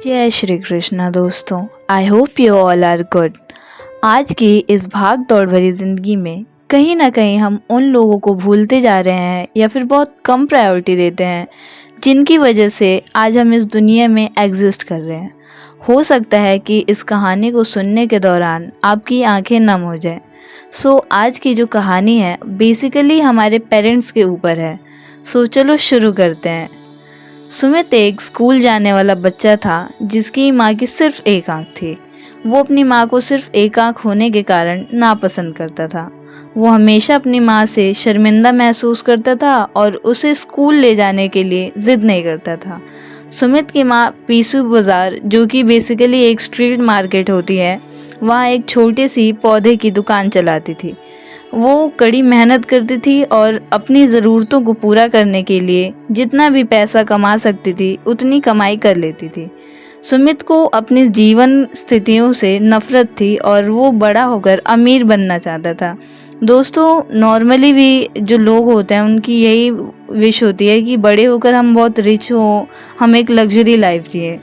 जय श्री कृष्णा दोस्तों। I hope you all are good. आज की इस भाग दौड़ भरी ज़िंदगी में कहीं ना कहीं हम उन लोगों को भूलते जा रहे हैं या फिर बहुत कम प्रायोरिटी देते हैं जिनकी वजह से आज हम इस दुनिया में एग्जिस्ट कर रहे हैं। हो सकता है कि इस कहानी को सुनने के दौरान आपकी आंखें नम हो जाएं। आज की जो कहानी है बेसिकली हमारे पेरेंट्स के ऊपर है। चलो शुरू करते हैं। सुमित एक स्कूल जाने वाला बच्चा था जिसकी माँ की सिर्फ एक आंख थी। वो अपनी माँ को सिर्फ एक आंख होने के कारण नापसंद करता था। वो हमेशा अपनी माँ से शर्मिंदा महसूस करता था और उसे स्कूल ले जाने के लिए जिद नहीं करता था। सुमित की माँ पीसू बाजार, जो कि बेसिकली एक स्ट्रीट मार्केट होती है, वहाँ एक छोटी सी पौधे की दुकान चलाती थी। वो कड़ी मेहनत करती थी और अपनी ज़रूरतों को पूरा करने के लिए जितना भी पैसा कमा सकती थी उतनी कमाई कर लेती थी। सुमित को अपनी जीवन स्थितियों से नफरत थी और वो बड़ा होकर अमीर बनना चाहता था। दोस्तों, नॉर्मली भी जो लोग होते हैं उनकी यही विश होती है कि बड़े होकर हम बहुत रिच हो, हम एक लग्जरी लाइफ जिए।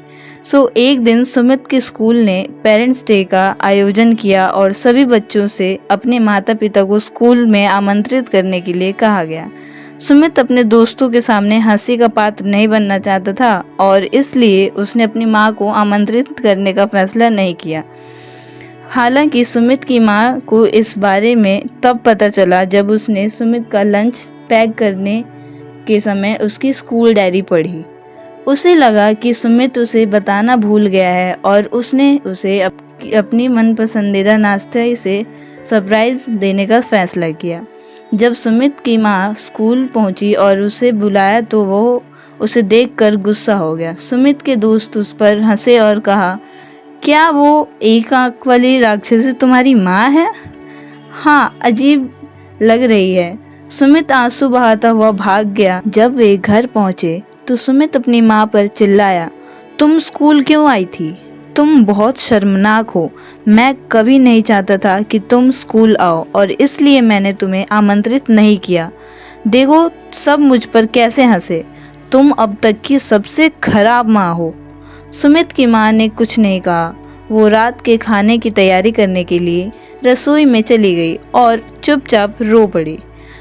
एक दिन सुमित के स्कूल ने पेरेंट्स डे का आयोजन किया और सभी बच्चों से अपने माता पिता को स्कूल में आमंत्रित करने के लिए कहा गया। सुमित अपने दोस्तों के सामने हंसी का पात्र नहीं बनना चाहता था और इसलिए उसने अपनी माँ को आमंत्रित करने का फैसला नहीं किया। हालांकि सुमित की माँ को इस बारे में तब पता चला जब उसने सुमित का लंच पैक करने के समय उसकी स्कूल डायरी पढ़ी। उसे लगा कि सुमित उसे बताना भूल गया है और उसने उसे अपनी मनपसंदीदा नाश्ते से सरप्राइज देने का फैसला किया। जब सुमित की माँ स्कूल पहुंची और उसे बुलाया तो वो उसे देखकर गुस्सा हो गया। सुमित के दोस्त उस पर हंसे और कहा, क्या वो एक आंख वाली राक्षसी तुम्हारी माँ है? हाँ, अजीब लग रही है। सुमित आंसू बहाता हुआ भाग गया। जब वे घर पहुंचे तो सुमित अपनी माँ पर चिल्लाया, तुम स्कूल क्यों आई थी? तुम बहुत शर्मनाक हो। मैं कभी नहीं चाहता था कि तुम स्कूल आओ और इसलिए मैंने तुम्हें आमंत्रित नहीं किया। देखो सब मुझ पर कैसे हंसे। तुम अब तक की सबसे खराब माँ हो। सुमित की माँ ने कुछ नहीं कहा। वो रात के खाने की तैयारी करने के लिए रसोई में चली गई और चुपचाप रो पड़ी।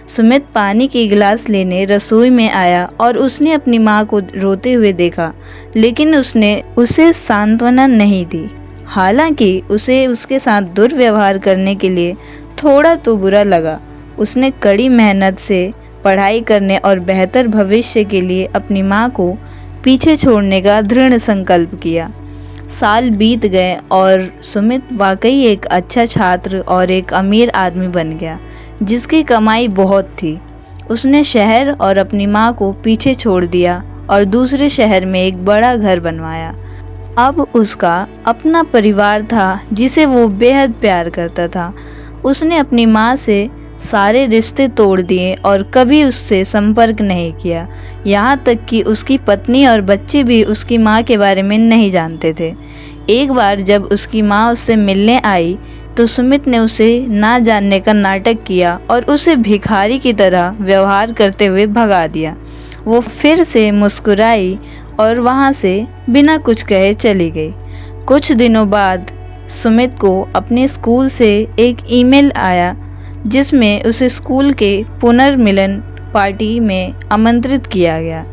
सुमित पानी की गिलास लेने रसोई में आया और उसने अपनी माँ को रोते हुए देखा, लेकिन उसने उसे सांत्वना नहीं दी। हालांकि उसे उसके साथ दुर्व्यवहार करने के लिए थोड़ा तो बुरा लगा। उसने कड़ी मेहनत से पढ़ाई करने और बेहतर भविष्य के लिए अपनी माँ को पीछे छोड़ने का दृढ़ संकल्प किया। साल बीत गए और सुमित वाकई एक अच्छा छात्र और एक अमीर आदमी बन गया जिसकी कमाई बहुत थी। उसने शहर और अपनी माँ को पीछे छोड़ दिया और दूसरे शहर में एक बड़ा घर बनवाया। अब उसका अपना परिवार था जिसे वो बेहद प्यार करता था। उसने अपनी माँ से सारे रिश्ते तोड़ दिए और कभी उससे संपर्क नहीं किया। यहाँ तक कि उसकी पत्नी और बच्चे भी उसकी माँ के बारे में नहीं जानते थे। एक बार जब उसकी माँ उससे मिलने आई तो सुमित ने उसे ना जानने का नाटक किया और उसे भिखारी की तरह व्यवहार करते हुए भगा दिया। वो फिर से मुस्कुराई और वहाँ से बिना कुछ कहे चली गई। कुछ दिनों बाद सुमित को अपने स्कूल से एक ईमेल आया जिसमें उसे स्कूल के पुनर्मिलन पार्टी में आमंत्रित किया गया।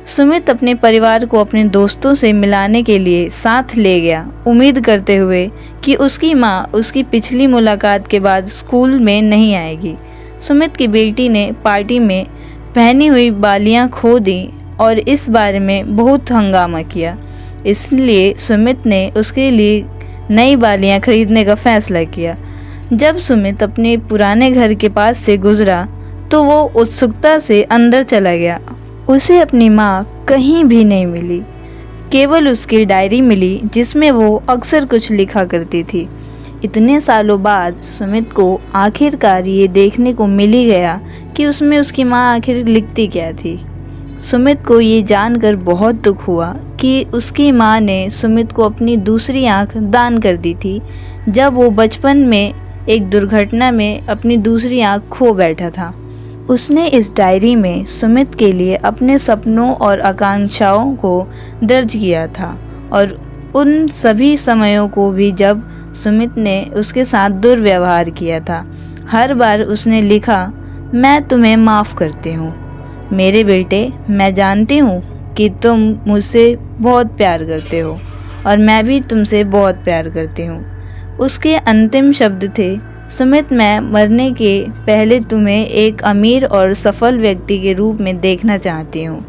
सुमित अपने परिवार को अपने दोस्तों से मिलाने के लिए साथ ले गया, उम्मीद करते हुए कि उसकी माँ उसकी पिछली मुलाकात के बाद स्कूल में नहीं आएगी। सुमित की बेटी ने पार्टी में पहनी हुई बालियाँ खो दी और इस बारे में बहुत हंगामा किया। इसलिए सुमित ने उसके लिए नई बालियाँ खरीदने का फैसला किया। जब सुमित अपने पुराने घर के पास से गुजरा तो वो उत्सुकता से अंदर चला गया। उसे अपनी माँ कहीं भी नहीं मिली, केवल उसकी डायरी मिली जिसमें वो अक्सर कुछ लिखा करती थी। इतने सालों बाद सुमित को आखिरकार ये देखने को मिल ही गया कि उसमें उसकी माँ आखिर लिखती क्या थी। सुमित को ये जानकर बहुत दुख हुआ कि उसकी माँ ने सुमित को अपनी दूसरी आंख दान कर दी थी जब वो बचपन में एक दुर्घटना में अपनी दूसरी आंख खो बैठा था। उसने इस डायरी में सुमित के लिए अपने सपनों और आकांक्षाओं को दर्ज किया था और उन सभी समयों को भी जब सुमित ने उसके साथ दुर्व्यवहार किया था। हर बार उसने लिखा, मैं तुम्हें माफ़ करती हूँ मेरे बेटे, मैं जानती हूँ कि तुम मुझसे बहुत प्यार करते हो और मैं भी तुमसे बहुत प्यार करती हूँ। उसके अंतिम शब्द थे, सुमित, मैं मरने के पहले तुम्हें एक अमीर और सफल व्यक्ति के रूप में देखना चाहती हूँ,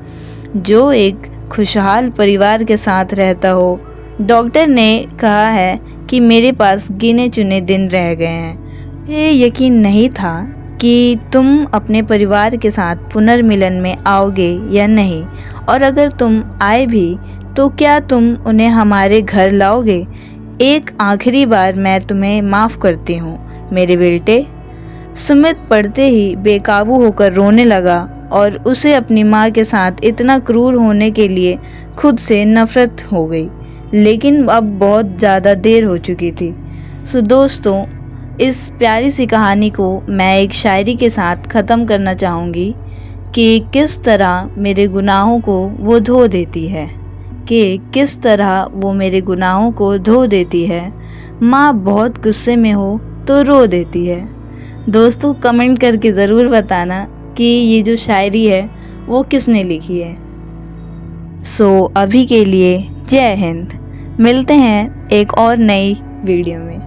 जो एक खुशहाल परिवार के साथ रहता हो। डॉक्टर ने कहा है कि मेरे पास गिने चुने दिन रह गए हैं। मुझे यकीन नहीं था कि तुम अपने परिवार के साथ पुनर्मिलन में आओगे या नहीं, और अगर तुम आए भी तो क्या तुम उन्हें हमारे घर लाओगे। एक आखिरी बार मैं तुम्हें माफ़ करती हूँ मेरे बेटे। सुमित पढ़ते ही बेकाबू होकर रोने लगा और उसे अपनी माँ के साथ इतना क्रूर होने के लिए खुद से नफरत हो गई, लेकिन अब बहुत ज़्यादा देर हो चुकी थी। सो दोस्तों, इस प्यारी सी कहानी को मैं एक शायरी के साथ ख़त्म करना चाहूँगी कि किस तरह मेरे गुनाहों को वो धो देती है, कि किस तरह वो मेरे गुनाहों को धो देती है। माँ बहुत गुस्से में हो तो रो देती है। दोस्तों, कमेंट करके ज़रूर बताना कि ये जो शायरी है वो किसने लिखी है। सो अभी के लिए जय हिंद। मिलते हैं एक और नई वीडियो में।